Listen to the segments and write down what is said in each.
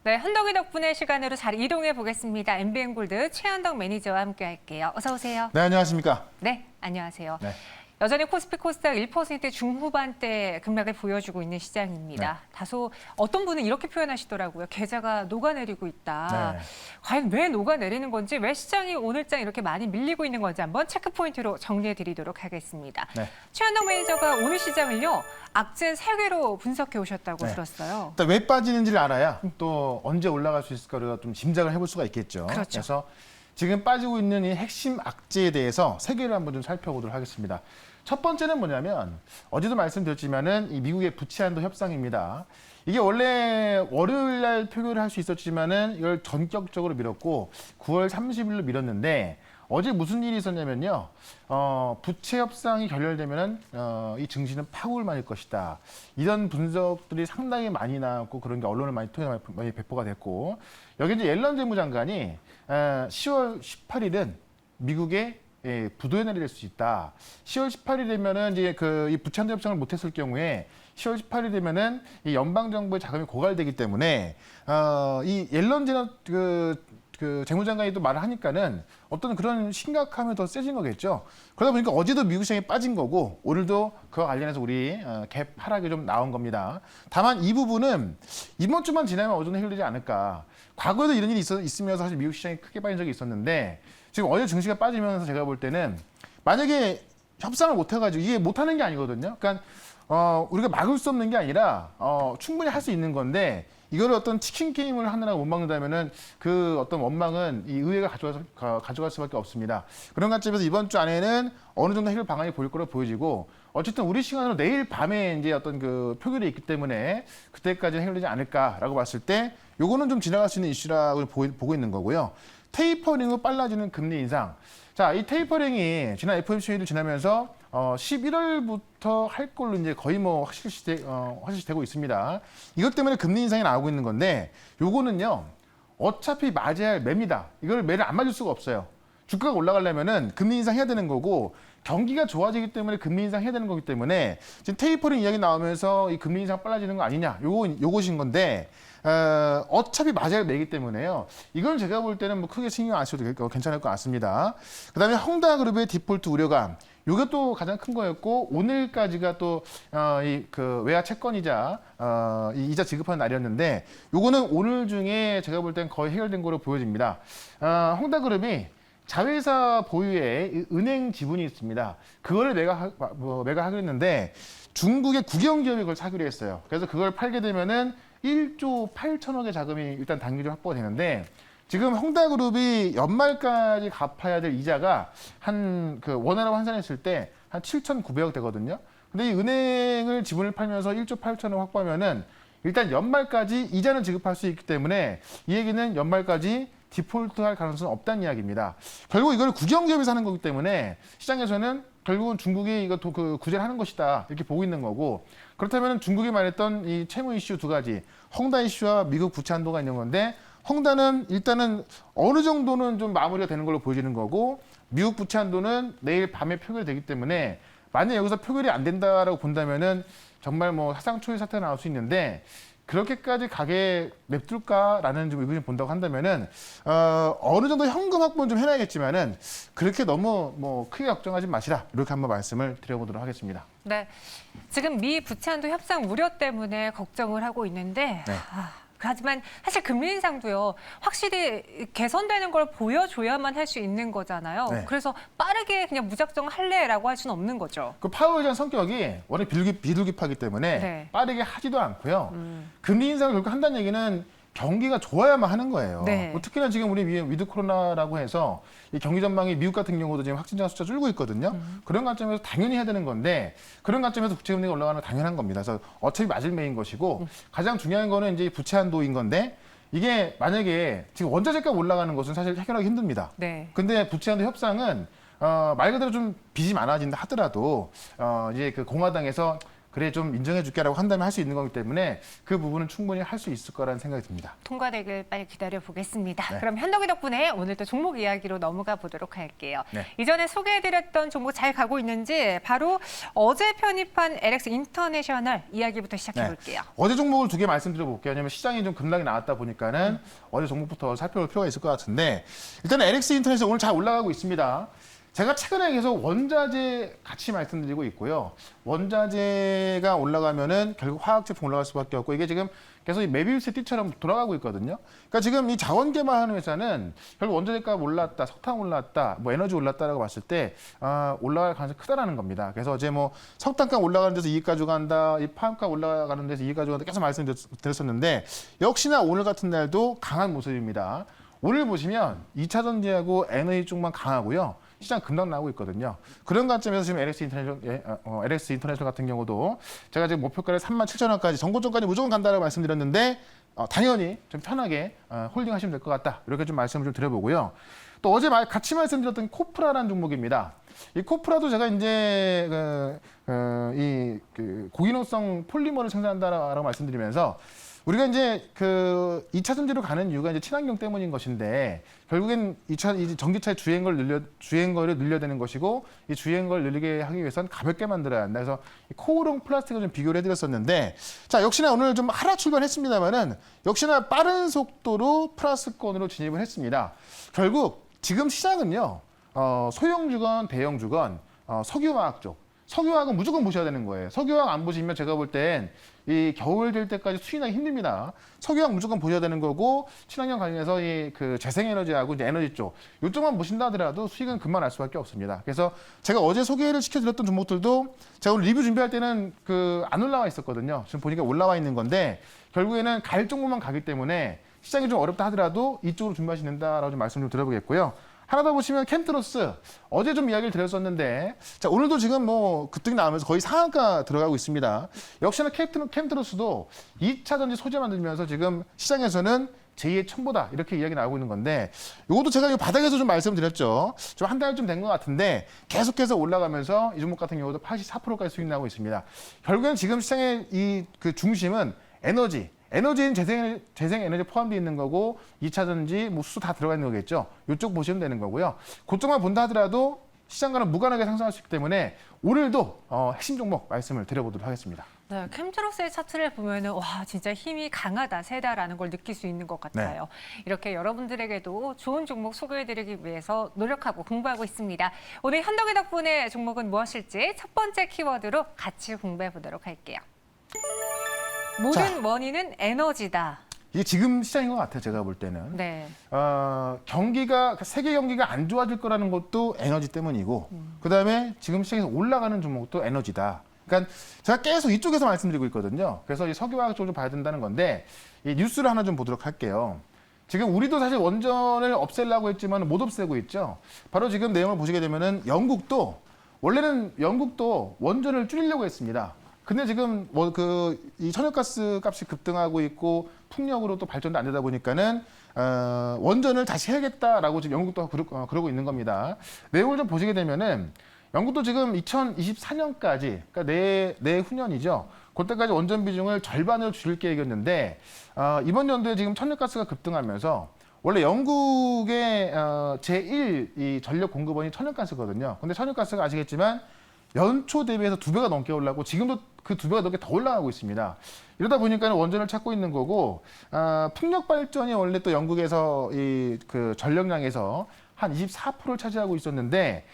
네, 현덕이 덕분에 시간으로 잘 이동해 보겠습니다. MBN골드 최현덕 매니저와 함께 할게요. 어서 오세요. 네, 안녕하십니까. 네, 안녕하세요. 네. 여전히 코스피 코스닥 1% 중후반대 급락을 보여주고 있는 시장입니다. 네. 다소 어떤 분은 이렇게 표현하시더라고요. 계좌가 녹아내리고 있다. 네. 과연 왜 녹아내리는 건지, 왜 시장이 오늘장 이렇게 많이 밀리고 있는 건지 한번 체크 포인트로 정리해 드리도록 하겠습니다. 네. 최현덕 매니저가 오늘 시장을요, 악재 3개로 분석해 오셨다고 네. 들었어요. 일단 왜 빠지는지를 알아야 또 언제 올라갈 수 있을까를 좀 짐작을 해볼 수가 있겠죠. 그렇죠. 그래서 지금 빠지고 있는 이 핵심 악재에 대해서 3개를 한번 좀 살펴보도록 하겠습니다. 첫 번째는 뭐냐면 어제도 말씀드렸지만은 이 미국의 부채한도 협상입니다. 이게 원래 월요일 날 표결을 할 수 있었지만은 이걸 전격적으로 미뤘고 9월 30일로 미뤘는데 어제 무슨 일이 있었냐면요. 부채 협상이 결렬되면은 이 증시는 파국을 맞을 것이다. 이런 분석들이 상당히 많이 나왔고 그런 게 언론을 많이 통해 많이 배포가 됐고 여기 이제 옐런 재무장관이 10월 18일은 미국의 부도에 내릴 수 있다. 10월 18일 되면은 이제 이 부채한도 협상을 못했을 경우에 10월 18일 되면은 이 연방 정부의 자금이 고갈되기 때문에 이 옐런 재무장관이 또 말을 하니까는 어떤 그런 심각함이 더 세진 거겠죠. 그러다 보니까 어제도 미국 시장이 빠진 거고 오늘도 그와 관련해서 우리 갭 하락이 좀 나온 겁니다. 다만 이 부분은 이번 주만 지나면 어느 정도 해결되지 않을까. 과거에도 이런 일이 있으면서 사실 미국 시장이 크게 빠진 적이 있었는데 지금 어제 증시가 빠지면서 제가 볼 때는 만약에 협상을 못 해가지고 이게 못하는 게 아니거든요. 그러니까 우리가 막을 수 없는 게 아니라 충분히 할 수 있는 건데 이거를 어떤 치킨 게임을 하느라고 못 막는다면은 그 어떤 원망은 이 의회가 가져갈 수밖에 없습니다. 그런 관점에서 이번 주 안에는 어느 정도 해결 방안이 보일 거로 보여지고 어쨌든 우리 시간으로 내일 밤에 이제 어떤 그 표결이 있기 때문에 그때까지는 해결되지 않을까라고 봤을 때 요거는 좀 지나갈 수 있는 이슈라고 보고 있는 거고요. 테이퍼링으로 빨라지는 금리 인상. 자, 이 테이퍼링이 지난 FOMC를 지나면서 11월부터 할 걸로 이제 거의 뭐 확실시되고 있습니다. 이것 때문에 금리 인상이 나오고 있는 건데 요거는요. 어차피 맞아야 할 매입니다. 이걸 매를 안 맞을 수가 없어요. 주가가 올라가려면은 금리 인상해야 되는 거고 경기가 좋아지기 때문에 금리 인상해야 되는 거기 때문에 지금 테이퍼링 이야기 나오면서 이 금리 인상 빨라지는 거 아니냐 요것인 건데 어차피 맞아야 할 매이기 때문에요. 이건 제가 볼 때는 뭐 크게 신경 안 써도 괜찮을 것 같습니다. 그다음에 헝다그룹의 디폴트 우려감. 이게 또 가장 큰 거였고 오늘까지가 또 외화 채권이자 이 이자 지급하는 날이었는데 요거는 오늘 중에 제가 볼 땐 거의 해결된 거로 보여집니다. 헝다그룹이 자회사 보유의 은행 지분이 있습니다. 그걸 매각하기로 했는데 중국의 국영기업이 그걸 사기로 했어요. 그래서 그걸 팔게 되면은 1조 8천억의 자금이 일단 단기적으로 확보가 되는데 지금 헝다그룹이 연말까지 갚아야 될 이자가 원화로 환산했을 때 한 7,900억 되거든요. 근데 이 은행을 지분을 팔면서 1조 8천억 확보하면은 일단 연말까지 이자는 지급할 수 있기 때문에 이 얘기는 연말까지 디폴트할 가능성은 없다는 이야기입니다. 결국 이걸 국영기업이 사는 거기 때문에 시장에서는 결국은 중국이 이거 구제를 하는 것이다 이렇게 보고 있는 거고 그렇다면 중국이 말했던 이 채무 이슈 두 가지 헝다 이슈와 미국 부채 한도가 있는 건데 헝다는 일단은 어느 정도는 좀 마무리가 되는 걸로 보여지는 거고 미국 부채 한도는 내일 밤에 표결되기 때문에 만약 여기서 표결이 안 된다라고 본다면은 정말 뭐 사상 초유 사태가 나올 수 있는데 그렇게까지 가게 냅둘까라는 좀 의견을 본다고 한다면은 어느 정도 현금 확보는 좀 해놔야겠지만은 그렇게 너무 뭐 크게 걱정하지 마시라 이렇게 한번 말씀을 드려보도록 하겠습니다. 네, 지금 미 부채한도 협상 우려 때문에 걱정을 하고 있는데 네. 하지만 사실 금리 인상도요 확실히 개선되는 걸 보여줘야만 할 수 있는 거잖아요. 네. 그래서 빠르게 그냥 무작정 할래라고 할 수는 없는 거죠. 그 파월 의장 성격이 원래 비둘기파기 때문에 네. 빠르게 하지도 않고요. 금리 인상을 결국 한다는 얘기는 경기가 좋아야만 하는 거예요. 네. 뭐 특히나 지금 우리 위드 코로나라고 해서 이 경기 전망이 미국 같은 경우도 지금 확진자 숫자 줄고 있거든요. 그런 관점에서 당연히 해야 되는 건데 그런 관점에서 부채 금리가 올라가는 건 당연한 겁니다. 그래서 어차피 맞을 매인 것이고 가장 중요한 거는 이제 부채 한도인 건데 이게 만약에 지금 원자재값 올라가는 것은 사실 해결하기 힘듭니다. 네. 근데 부채 한도 협상은 말 그대로 좀 빚이 많아진다 하더라도 이제 그 공화당에서 그래 좀 인정해줄게라고 한다면 할 수 있는 거기 때문에 그 부분은 충분히 할 수 있을 거라는 생각이 듭니다. 통과되길 빨리 기다려 보겠습니다. 네. 그럼 현덕이 덕분에 오늘도 종목 이야기로 넘어가 보도록 할게요. 네. 이전에 소개해드렸던 종목 잘 가고 있는지 바로 어제 편입한 LX 인터내셔널 이야기부터 시작해 볼게요. 어제 종목을 두 개 말씀드려볼게요. 왜냐하면 시장이 좀 급락이 나왔다 보니까는 어제 종목부터 살펴볼 필요가 있을 것 같은데 일단 LX 인터내셔널 오늘 잘 올라가고 있습니다. 제가 최근에 계속 원자재 같이 말씀드리고 있고요. 원자재가 올라가면은 결국 화학 제품 올라갈 수밖에 없고 이게 지금 계속 이 메비우스의 띠처럼 돌아가고 있거든요. 그러니까 지금 이 자원 개발하는 회사는 결국 원자재가 올랐다, 석탄 올랐다, 뭐 에너지 올랐다라고 봤을 때 올라갈 가능성이 크다라는 겁니다. 그래서 어제 뭐 석탄값 올라가는 데서 이익 가져간다, 이 파업값 올라가는 데서 이익 가져간다 계속 말씀드렸었는데 역시나 오늘 같은 날도 강한 모습입니다. 오늘 보시면 2차 전지하고 에너지 쪽만 강하고요. 시장 급락 나오고 있거든요. 그런 관점에서 지금 LX 인터내셔널 같은 경우도 제가 지금 목표가를 37,000원까지 정고점까지 무조건 간다라고 말씀드렸는데 당연히 좀 편하게 홀딩하시면 될 것 같다. 이렇게 좀 말씀을 좀 드려보고요. 또 어제 같이 말씀드렸던 코프라라는 종목입니다. 이 코프라도 제가 이제 고기능성 폴리머를 생산한다라고 말씀드리면서 우리가 이제 그 2차 전지로 가는 이유가 이제 친환경 때문인 것인데 결국엔 이제 전기차의 주행거리를 늘려야 되는 것이고 이 주행거리를 늘리게 하기 위해서는 가볍게 만들어야 한다. 그래서 코오롱 플라스틱을 좀 비교를 해드렸었는데 자 역시나 오늘 좀 하락 출발했습니다만은 역시나 빠른 속도로 플러스권으로 진입을 했습니다. 결국 지금 시장은요 소형주건 대형주건 석유화학 쪽 석유화학은 무조건 보셔야 되는 거예요. 석유화학 안 보시면 제가 볼 땐 이 겨울 될 때까지 수익나기 힘듭니다. 석유화학 무조건 보셔야 되는 거고 친환경 관련해서 이 그 재생에너지하고 이제 에너지 쪽 이쪽만 보신다 하더라도 수익은 금방 날 수밖에 없습니다. 그래서 제가 어제 소개를 시켜드렸던 종목들도 제가 오늘 리뷰 준비할 때는 안 올라와 있었거든요. 지금 보니까 올라와 있는 건데 결국에는 갈 종목만 가기 때문에 시장이 좀 어렵다 하더라도 이쪽으로 준비하시면 된다라고 좀 말씀 좀 드려보겠고요. 하나 더 보시면 캠트로스 어제 좀 이야기를 드렸었는데 자 오늘도 지금 뭐 급등이 나오면서 거의 상한가 들어가고 있습니다. 역시나 캠트로스도 2차 전지 소재 만들면서 지금 시장에서는 제2의 첨보다 이렇게 이야기 나오고 있는 건데 이것도 제가 이 바닥에서 좀 말씀드렸죠. 좀 한 달쯤 된 것 같은데 계속해서 올라가면서 이 종목 같은 경우도 84%까지 수익 나고 있습니다. 결국엔 지금 시장의 이 그 중심은 에너지는 재생 에너지 포함되어 있는 거고 2차 전지, 뭐 수소 다 들어가 있는 거겠죠. 이쪽 보시면 되는 거고요. 그쪽만 본다 하더라도 시장과는 무관하게 상승할 수 있기 때문에 오늘도 핵심 종목 말씀을 드려보도록 하겠습니다. 네, 캠트로스의 차트를 보면은 와 진짜 힘이 강하다, 세다라는 걸 느낄 수 있는 것 같아요. 이렇게 여러분들에게도 좋은 종목 소개해드리기 위해서 노력하고 공부하고 있습니다. 오늘 현덕이 덕분에 종목은 무엇일지 첫 번째 키워드로 같이 공부해 보도록 할게요. 모든 원인은 에너지다. 이게 지금 시장인 것 같아요. 제가 볼 때는. 네. 세계 경기가 안 좋아질 거라는 것도 에너지 때문이고 그다음에 지금 시장에서 올라가는 종목도 에너지다. 그러니까 제가 계속 이쪽에서 말씀드리고 있거든요. 그래서 이 석유화학 쪽을 좀 봐야 된다는 건데 이 뉴스를 하나 좀 보도록 할게요. 지금 우리도 사실 원전을 없애려고 했지만 못 없애고 있죠. 바로 지금 내용을 보시게 되면은 원래는 영국도 원전을 줄이려고 했습니다. 근데 지금 이 천연가스 값이 급등하고 있고 풍력으로 또 발전도 안 되다 보니까는 원전을 다시 해야겠다라고 지금 영국도 그러고 있는 겁니다. 내용을 좀 보시게 되면은 영국도 지금 2024년까지 그러니까 내후년이죠. 그때까지 원전 비중을 절반으로 줄일 계획이었는데 이번 연도에 지금 천연가스가 급등하면서 원래 영국의 제1 이 전력 공급원이 천연가스거든요. 근데 천연가스가 아시겠지만 연초 대비해서 2배가 넘게 올라가고 지금도 그 2배가 넘게 더 올라가고 있습니다. 이러다 보니까 원전을 찾고 있는 거고 풍력 발전이 원래 또 영국에서 그 전력량에서 한 24%를 차지하고 있었는데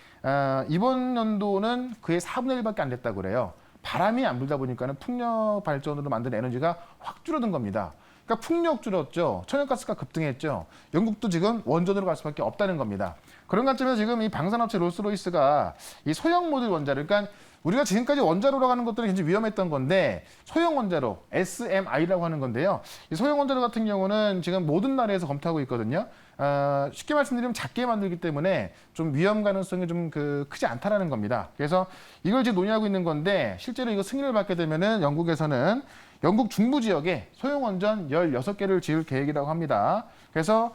이번 연도는 그의 4분의 1밖에 안 됐다고 그래요. 바람이 안 불다 보니까는 풍력 발전으로 만든 에너지가 확 줄어든 겁니다. 그러니까 풍력 줄었죠. 천연가스가 급등했죠. 영국도 지금 원전으로 갈 수밖에 없다는 겁니다. 그런 관점에서 지금 이 방산업체 롤스로이스가 이 소형 모듈 원자로, 그러니까 우리가 지금까지 원자로로 가는 것들은 굉장히 위험했던 건데 소형 원자로, SMI라고 하는 건데요. 이 소형 원자로 같은 경우는 지금 모든 나라에서 검토하고 있거든요. 쉽게 말씀드리면 작게 만들기 때문에 좀 위험 가능성이 좀 크지 않다라는 겁니다. 그래서 이걸 지금 논의하고 있는 건데 실제로 이거 승인을 받게 되면은 영국에서는 영국 중부 지역에 소형 원전 16개를 지을 계획이라고 합니다. 그래서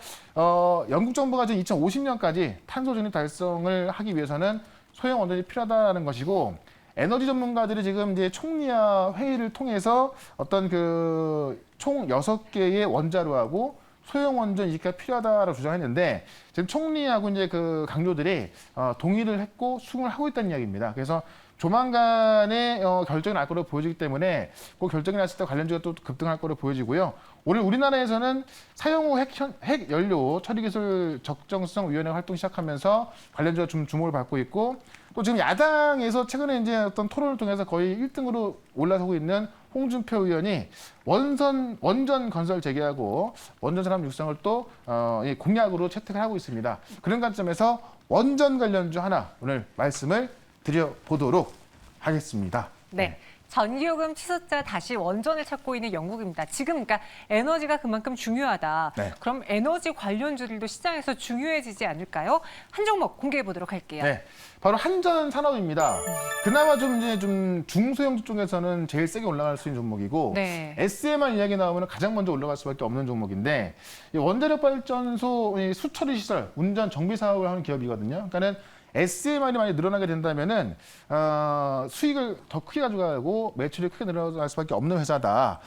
영국 정부가 지금 2050년까지 탄소 중립 달성을 하기 위해서는 소형 원전이 필요하다는 것이고 에너지 전문가들이 지금 이제 총리와 회의를 통해서 어떤 그 총 6개의 원자로하고 소형 원전 이식가 필요하다라고 주장했는데 지금 총리하고 이제 그 강조들이 동의를 했고 수긍을 하고 있다는 이야기입니다. 그래서 조만간에 결정이 날 거로 보여지기 때문에 그 결정이 났을 때 관련주가 또 급등할 거로 보여지고요. 오늘 우리나라에서는 사용 후 핵 연료 처리 기술 적정성 위원회 활동 시작하면서 관련주가 좀 주목을 받고 있고 또 지금 야당에서 최근에 이제 어떤 토론을 통해서 거의 1등으로 올라서고 있는 홍준표 의원이 원전 건설 재개하고 원전 산업 육성을 또 이 공약으로 채택을 하고 있습니다. 그런 관점에서 원전 관련주 하나 오늘 말씀을 드려보도록 하겠습니다. 네. 전기요금 치솟자 다시 원전을 찾고 있는 영국입니다. 지금 그러니까 에너지가 그만큼 중요하다. 네. 그럼 에너지 관련주들도 시장에서 중요해지지 않을까요? 한 종목 공개해 보도록 할게요. 네, 바로 한전 산업입니다. 그나마 좀 이제 좀 중소형주 쪽에서는 제일 세게 올라갈 수 있는 종목이고 네. SMR 이야기 나오면 가장 먼저 올라갈 수밖에 없는 종목인데 이 원자력 발전소 수처리 시설 운전 정비 사업을 하는 기업이거든요. 그러니까는 SMR이 많이 늘어나게 된다면은 수익을 더 크게 가져가고 매출이 크게 늘어날 수밖에 없는 회사다.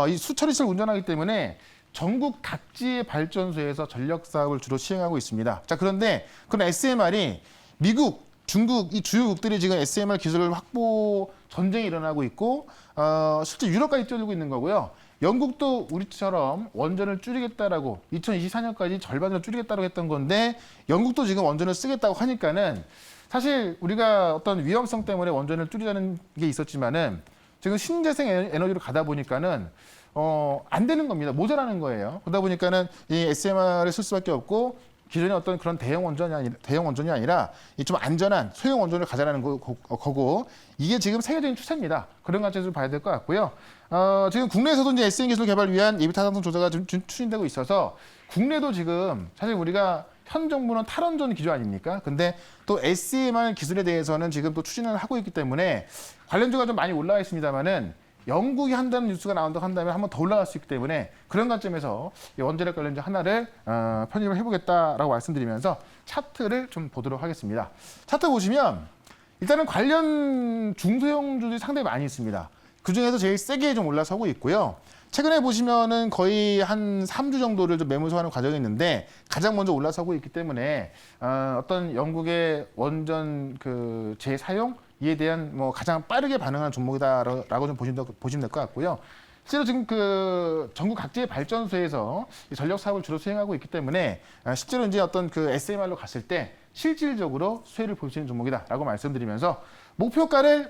이 수처리 시설 운전하기 때문에 전국 각지의 발전소에서 전력 사업을 주로 시행하고 있습니다. 자, 그런데 그런 SMR이 미국, 중국 이 주요국들이 지금 SMR 기술을 확보 전쟁이 일어나고 있고 실제 유럽까지 뛰어들고 있는 거고요. 영국도 우리처럼 원전을 줄이겠다라고 2024년까지 절반으로 줄이겠다고 했던 건데 영국도 지금 원전을 쓰겠다고 하니까는 사실 우리가 어떤 위험성 때문에 원전을 줄이자는 게 있었지만은 지금 신재생 에너지로 가다 보니까는 안 되는 겁니다. 모자라는 거예요. 그러다 보니까는 이 SMR을 쓸 수밖에 없고 기존의 어떤 그런 대형 원전이 아니라 이 좀 안전한 소형 원전을 가자라는 거고 이게 지금 세계적인 추세입니다. 그런 관점에서 봐야 될 것 같고요. 지금 국내에서도 이제 SM 기술 개발 위한 예비 타당성 조사가 좀 추진되고 있어서 국내도 지금 사실 우리가 현 정부는 탈원전 기조 아닙니까? 근데 또 SMR 기술에 대해서는 지금 또 추진을 하고 있기 때문에 관련주가 좀 많이 올라와 있습니다만은 영국이 한다는 뉴스가 나온다고 한다면 한 번 더 올라갈 수 있기 때문에 그런 관점에서 이 원자력 관련주 하나를 편입을 해보겠다라고 말씀드리면서 차트를 좀 보도록 하겠습니다. 차트 보시면 일단은 관련 중소형주들이 상당히 많이 있습니다. 그중에서 제일 세게 좀 올라서고 있고요. 최근에 보시면은 거의 한 3주 정도를 좀 매물소화하는 과정이 있는데 가장 먼저 올라서고 있기 때문에 어떤 영국의 원전 그 재사용 이에 대한 뭐 가장 빠르게 반응하는 종목이다라고 좀 보시면 될 것 같고요. 실제로 지금 그 전국 각지의 발전소에서 이 전력 사업을 주로 수행하고 있기 때문에 실제로 이제 어떤 그 SMR로 갔을 때 실질적으로 수혜를 볼 수 있는 종목이다라고 말씀드리면서 목표가를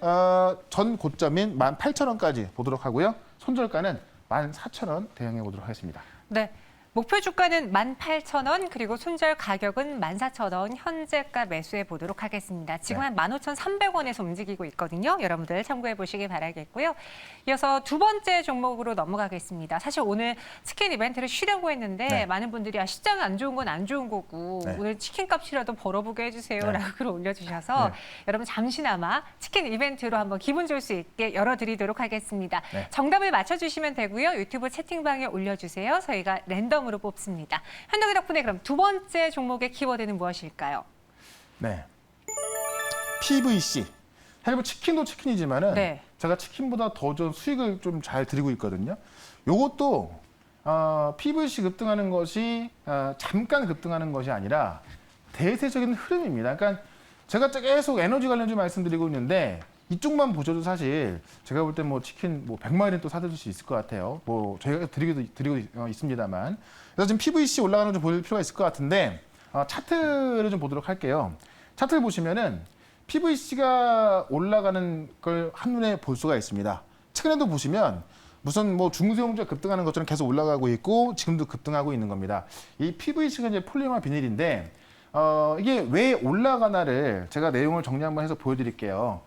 전 고점인 18,000원까지 보도록 하고요. 손절가는 14,000원 대응해 보도록 하겠습니다. 네. 목표 주가는 18,000원 그리고 손절 가격은 14,000원 현재가 매수해 보도록 하겠습니다. 지금 한 15,300원에서 움직이고 있거든요. 여러분들 참고해 보시기 바라겠고요. 이어서 두 번째 종목으로 넘어가겠습니다. 사실 오늘 치킨 이벤트를 쉬려고 했는데 많은 분들이 시장 안 좋은 건 안 좋은 거고 오늘 치킨 값이라도 벌어보게 해주세요라고 글을 올려주셔서 여러분 잠시나마 치킨 이벤트로 한번 기분 좋을 수 있게 열어드리도록 하겠습니다. 정답을 맞춰주시면 되고요. 유튜브 채팅방에 올려주세요. 저희가 랜덤 으로 뽑습니다. 한덕이 덕분에 그럼 두 번째 종목의 키워드는 무엇일까요? 네, PVC. 사실 뭐 치킨도 치킨이지만은 제가 치킨보다 더 좀 수익을 좀 잘 드리고 있거든요. 요것도 PVC 급등하는 것이 잠깐 급등하는 것이 아니라 대세적인 흐름입니다. 그러니까 제가 계속 에너지 관련주 말씀드리고 있는데 이쪽만 보셔도 사실 제가 볼 때 뭐 치킨 뭐 100마리는 또 사드릴 수 있을 것 같아요. 뭐 저희가 드리고 있습니다만. 그래서 지금 PVC 올라가는 걸 좀 볼 필요가 있을 것 같은데 차트를 좀 보도록 할게요. 차트를 보시면은 PVC가 올라가는 걸 한눈에 볼 수가 있습니다. 최근에도 보시면 무슨 뭐 중소형주가 급등하는 것처럼 계속 올라가고 있고 지금도 급등하고 있는 겁니다. 이 PVC가 이제 폴리머 비닐인데 이게 왜 올라가나를 제가 내용을 정리 한번 해서 보여드릴게요.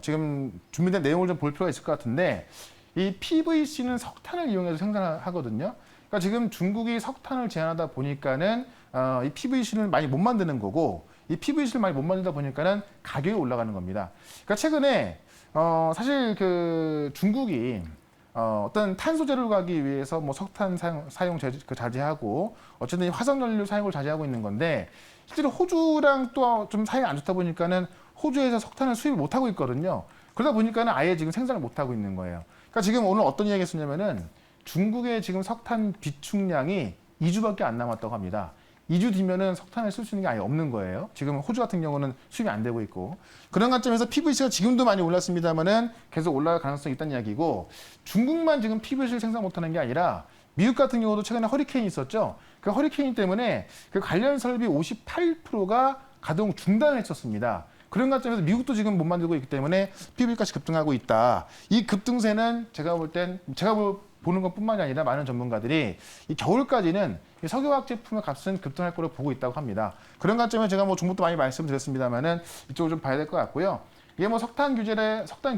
지금 준비된 내용을 좀 볼 필요가 있을 것 같은데 이 PVC는 석탄을 이용해서 생산하거든요. 그러니까 지금 중국이 석탄을 제한하다 보니까는 이 PVC를 많이 못 만드는 거고 이 PVC를 많이 못 만들다 보니까는 가격이 올라가는 겁니다. 그러니까 최근에 사실 그 중국이 어떤 탄소 제로를 가기 위해서 뭐 석탄 사용 자제하고 어쨌든 화석연료 사용을 자제하고 있는 건데 실제로 호주랑 또 좀 사이가 안 좋다 보니까는 호주에서 석탄을 수입 못 하고 있거든요. 그러다 보니까는 아예 지금 생산을 못 하고 있는 거예요. 그러니까 지금 오늘 어떤 이야기 했었냐면은 중국의 지금 석탄 비축량이 2주밖에 안 남았다고 합니다. 2주 뒤면은 석탄을 쓸 수 있는 게 아예 없는 거예요. 지금 호주 같은 경우는 수입이 안 되고 있고. 그런 관점에서 PVC가 지금도 많이 올랐습니다만은 계속 올라갈 가능성이 있다는 이야기고, 중국만 지금 PVC를 생산 못하는 게 아니라 미국 같은 경우도 최근에 허리케인이 있었죠. 그 허리케인 때문에 그 관련 설비 58%가 가동 중단을 했었습니다. 그런 관점에서 미국도 지금 못 만들고 있기 때문에 PVC까지 급등하고 있다. 이 급등세는 제가 보는 것뿐만이 아니라 많은 전문가들이 이 겨울까지는 이 석유화학 제품의 값은 급등할 거로 보고 있다고 합니다. 그런 관점에서 제가 뭐 종목도 많이 말씀드렸습니다만은 이쪽을 좀 봐야 될 것 같고요. 이게 뭐 석탄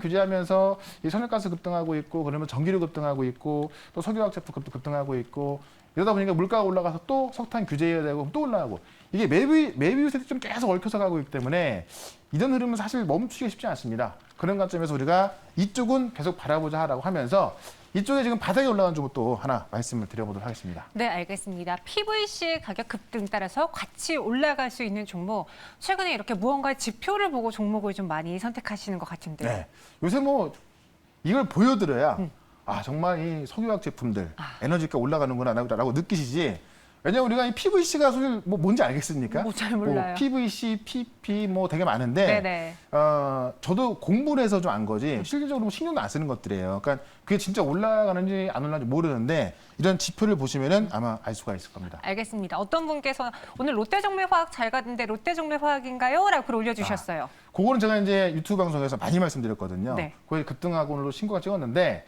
규제하면서 이 천연가스 급등하고 있고, 그러면 전기료 급등하고 있고, 또 석유화학 제품 급등하고 있고, 이러다 보니까 물가가 올라가서 또 석탄 규제해야 되고 또 올라가고, 이게 매비우세도 좀 계속 얽혀서 가고 있기 때문에 이런 흐름은 사실 멈추기 쉽지 않습니다. 그런 관점에서 우리가 이쪽은 계속 바라보자라고 하면서 이쪽에 지금 바닥에 올라간 종목도 하나 말씀을 드려보도록 하겠습니다. 네, 알겠습니다. PVC 가격 급등 따라서 같이 올라갈 수 있는 종목, 최근에 이렇게 무언가 지표를 보고 종목을 좀 많이 선택하시는 것 같은데요. 네. 요새 뭐 이걸 보여드려야 아 정말 이 석유화학 제품들 에너지가 올라가는구나라고 느끼시지. 왜냐면 우리가 이 PVC가 사실 뭐 뭔지 알겠습니까? 뭐 잘 몰라요. 뭐 PVC, PP 뭐 되게 많은데 네네. 저도 공부를 해서 좀 안 거지 실질적으로 뭐 신경도 안 쓰는 것들이에요. 그러니까 그게 진짜 올라가는지 안 올라가는지 모르는데 이런 지표를 보시면은 아마 알 수가 있을 겁니다. 알겠습니다. 어떤 분께서 오늘 롯데정밀화학 잘 가던데 롯데정밀화학인가요? 라고 글 올려주셨어요. 그거는 제가 이제 유튜브 방송에서 많이 말씀드렸거든요. 네. 거기 급등하고 오늘도 신고가 찍었는데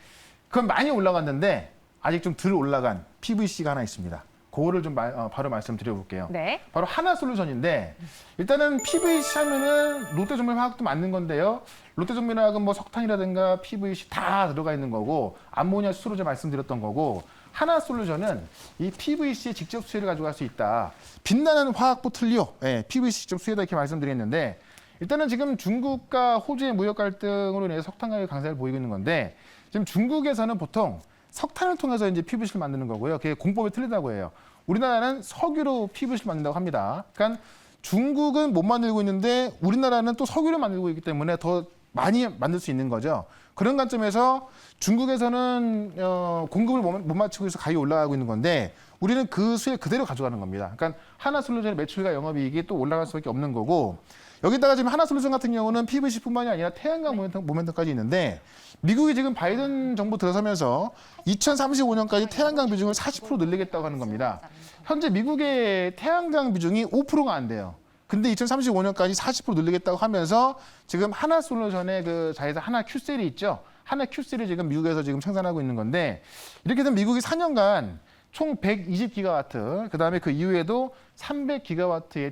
그건 많이 올라갔는데 아직 좀 덜 올라간 PVC가 하나 있습니다. 그거를 좀 바로 말씀드려볼게요. 네. 바로 하나솔루션인데 일단은 PVC 하면은 롯데정밀화학도 맞는 건데요. 롯데정밀화학은 뭐 석탄이라든가 PVC 다 들어가 있는 거고 암모니아 수소로제 말씀드렸던 거고 하나솔루션은 이 PVC의 직접 수혜를 가져갈 수 있다. 빛나는 화학 보틀리오, PVC 직접 수혜다 이렇게 말씀드렸는데 일단은 지금 중국과 호주의 무역 갈등으로 인해 석탄 가격 강세를 보이고 있는 건데 지금 중국에서는 보통 석탄을 통해서 이제 PVC를 만드는 거고요. 그게 공법이 틀리다고 해요. 우리나라는 석유로 PVC를 만든다고 합니다. 그러니까 중국은 못 만들고 있는데 우리나라는 또 석유를 만들고 있기 때문에 더 많이 만들 수 있는 거죠. 그런 관점에서 중국에서는 공급을 못 맞추고 있어서 가격이 올라가고 있는 건데 우리는 그 수혜 그대로 가져가는 겁니다. 그러니까 하나솔루션의 매출과 영업이익이 또 올라갈 수밖에 없는 거고 여기다가 지금 하나솔루션 같은 경우는 PVC뿐만이 아니라 태양광 모멘텀까지 있는데 미국이 지금 바이든 정부 들어서면서 2035년까지 태양광 비중을 40% 늘리겠다고 하는 겁니다. 현재 미국의 태양광 비중이 5%가 안 돼요. 근데 2035년까지 40% 늘리겠다고 하면서 지금 하나솔루션의 그 자회사 하나 Q셀이 있죠. 하나 Q셀이 지금 미국에서 지금 생산하고 있는 건데 이렇게 되면 미국이 4년간 총 120기가와트, 그다음에 그 이후에도 300기가와트의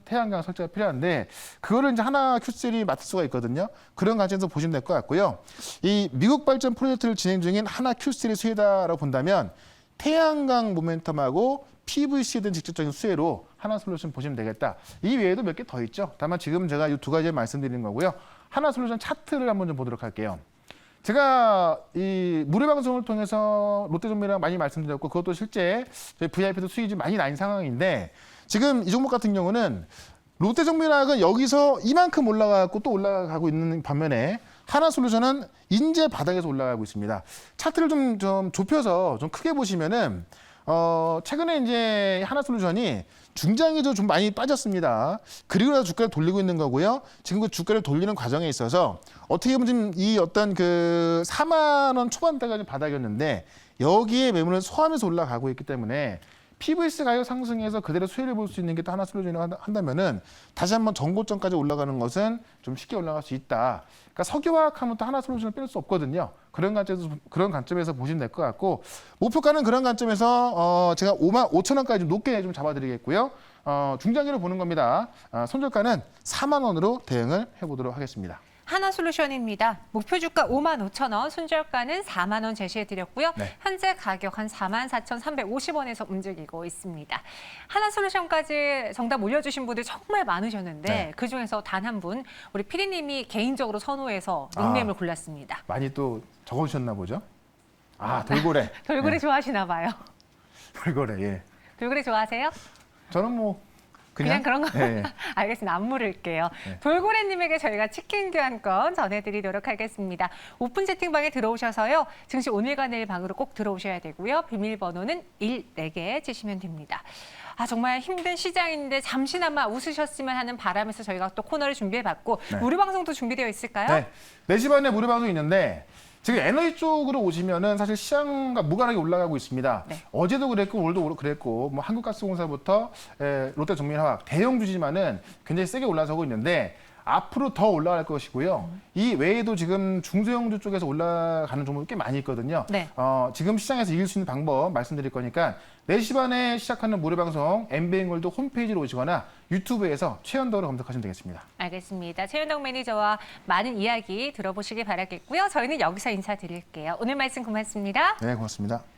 태양광 설치가 필요한데 그거를 이제 하나 Q셀이 맡을 수가 있거든요. 그런 관점에서 보시면 될 것 같고요. 이 미국 발전 프로젝트를 진행 중인 하나 Q셀의 수혜다라고 본다면 태양광 모멘텀하고 PVC에 대한 직접적인 수혜로 하나솔루션 보시면 되겠다. 이 외에도 몇 개 더 있죠. 다만 지금 제가 이 두 가지 말씀드리는 거고요. 하나솔루션 차트를 한번 좀 보도록 할게요. 제가 이 무료 방송을 통해서 롯데정밀화학 많이 말씀드렸고 그것도 실제 저희 VIP도 수익이 많이 난 상황인데 지금 이 종목 같은 경우는 롯데정밀화학은 여기서 이만큼 올라가고 또 올라가고 있는 반면에 하나솔루션은 인제 바닥에서 올라가고 있습니다. 차트를 좀 좁혀서 좀 크게 보시면은 최근에 이제 하나솔루션이 중장이 좀 많이 빠졌습니다. 그리고 나서 주가를 돌리고 있는 거고요. 지금 그 주가를 돌리는 과정에 있어서 어떻게 보면 지금 이 어떤 그 4만 원 초반대가 좀 바닥이었는데 여기에 매물을 소화하면서 올라가고 있기 때문에 PVC 가격 상승에서 그대로 수혜를 볼 수 있는 게 또 하나솔루션이라고 한다면은 다시 한번 전고점까지 올라가는 것은 좀 쉽게 올라갈 수 있다. 그러니까 석유화학 하면 또 하나솔루션을 뺄 수 없거든요. 그런 관점에서 보시면 될 것 같고 목표가는 그런 관점에서 제가 5만 5천 원까지 좀 높게 좀 잡아드리겠고요. 중장기로 보는 겁니다. 손절가는 4만 원으로 대응을 해보도록 하겠습니다. 하나솔루션입니다. 목표 주가 55,000원, 손절가는 4만 원 제시해드렸고요. 네. 현재 가격 한 44,350원에서 움직이고 있습니다. 하나솔루션까지 정답 올려주신 분들 정말 많으셨는데 네. 그중에서 단 한 분, 우리 피디님이 개인적으로 선호해서 닉네임을 골랐습니다. 많이 또 적어주셨나 보죠? 돌고래. 돌고래 네. 좋아하시나 봐요. 돌고래, 예. 돌고래 좋아하세요? 저는 뭐 그냥 그런 거 예, 예. 알겠습니다. 안 물을게요. 네. 돌고래님에게 저희가 치킨 교환권 전해드리도록 하겠습니다. 오픈 채팅방에 들어오셔서요. 증시 오늘과 내일 방으로 꼭 들어오셔야 되고요. 비밀번호는 1,4개 치시면 됩니다. 아 정말 힘든 시장인데 잠시나마 웃으셨으면 하는 바람에서 저희가 또 코너를 준비해봤고 네. 무료 방송도 준비되어 있을까요? 네. 4시 반에 무료 방송이 있는데 지금 에너지 쪽으로 오시면은 사실 시장가 무관하게 올라가고 있습니다. 네. 어제도 그랬고 오늘도 그랬고 뭐 한국가스공사부터 롯데정밀화학 대형 주지만은 굉장히 세게 올라서고 있는데 앞으로 더 올라갈 것이고요. 이 외에도 지금 중소형주 쪽에서 올라가는 종목이 꽤 많이 있거든요. 네. 지금 시장에서 이길 수 있는 방법 말씀드릴 거니까 4시 반에 시작하는 무료 방송 MBN골드 홈페이지로 오시거나 유튜브에서 최현덕으로 검색하시면 되겠습니다. 알겠습니다. 최현덕 매니저와 많은 이야기 들어보시기 바라겠고요. 저희는 여기서 인사드릴게요. 오늘 말씀 고맙습니다. 네, 고맙습니다.